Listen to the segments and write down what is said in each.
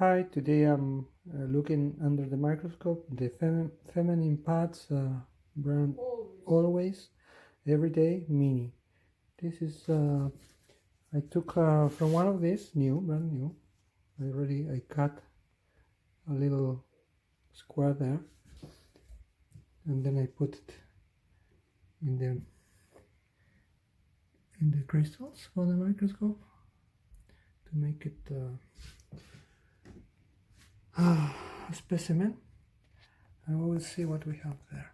Hi, today I'm looking under the microscope the feminine pads brand Always Everyday Mini. This is I took from one of these brand new. I cut a little square there, and then I put it in the crystals on the microscope to make it a specimen, and we will see what we have there.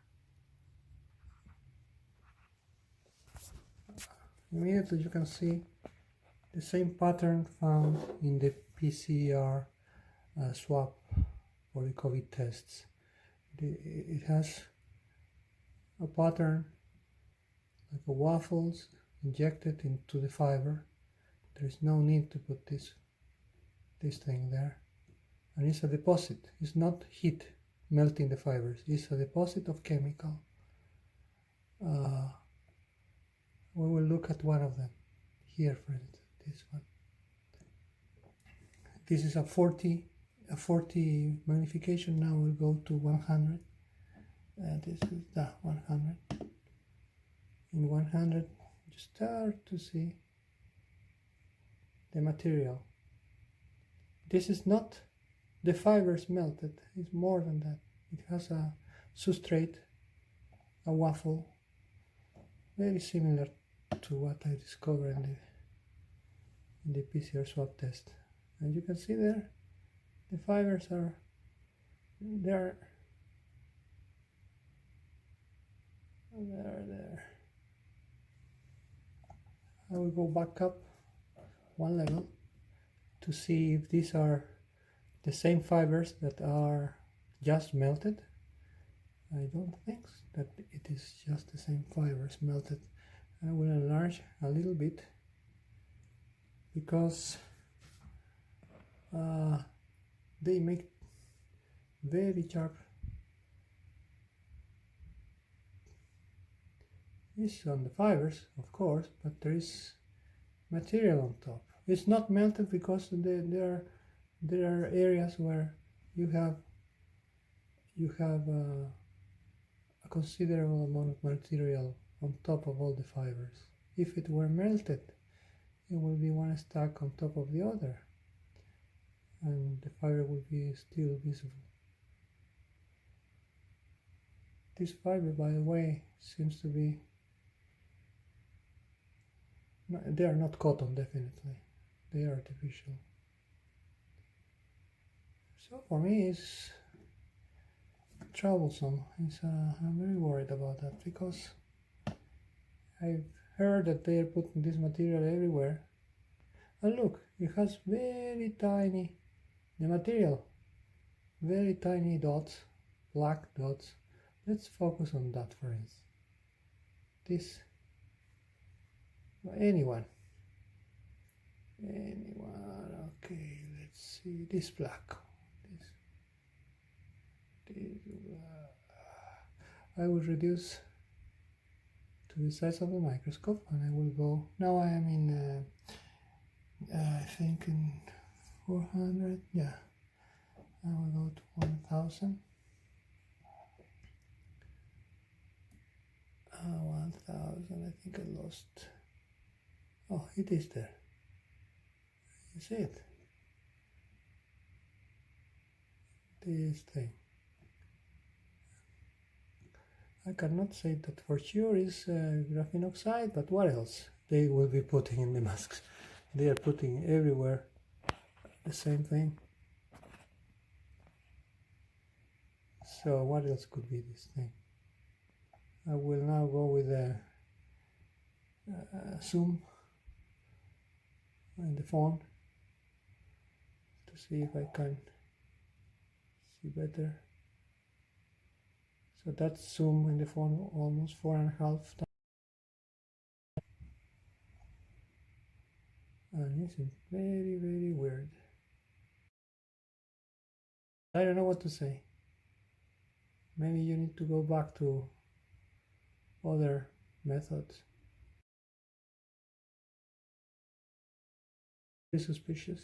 Immediately you can see the same pattern found in the PCR swab for the COVID tests. It has a pattern like a waffles injected into the fiber. There is no need to put this thing there. And it's a deposit. It's not heat melting the fibers. It's a deposit of chemical. We will look at one of them here, for instance, this one. This is a 40 magnification. Now we'll go to 100. This is the 100. In 100, you start to see the material. This is not the fibers melted. It's more than that. It has a substrate, a waffle, very similar to what I discovered in the PCR swab test. And you can see there, the fibers are there. I will go back up one level to see if these are the same fibers that are just melted. I don't think that it is just the same fibers melted. I will enlarge a little bit because they make very sharp. It's on the fibers, of course, but there is material on top. It's not melted because there are areas where you have a considerable amount of material on top of all the fibers. If it were melted, it will be one stack on top of the other, and the fiber will be still visible. This fiber, by the way, seems to be, they are not cotton, definitely. They are artificial. So for me, it's troublesome. I'm very worried about that because I've heard that they are putting this material everywhere. And look, it has very tiny, the material, very tiny dots, black dots. Let's focus on that, for instance. This, anyone, okay, let's see, this black. I will reduce to the size of the microscope, and I will go, now I am in, I think in 400, yeah, I will go to 1000. 1000, I think I lost, oh, it is there, you see it, this thing. I cannot say that for sure is graphene oxide, but what else they will be putting in the masks? They are putting everywhere the same thing. So what else could be this thing? I will now go with a zoom in the phone to see if I can see better. So that's zoom in the phone almost 4.5 times. And it's very, very weird. I don't know what to say. Maybe you need to go back to other methods. Very suspicious.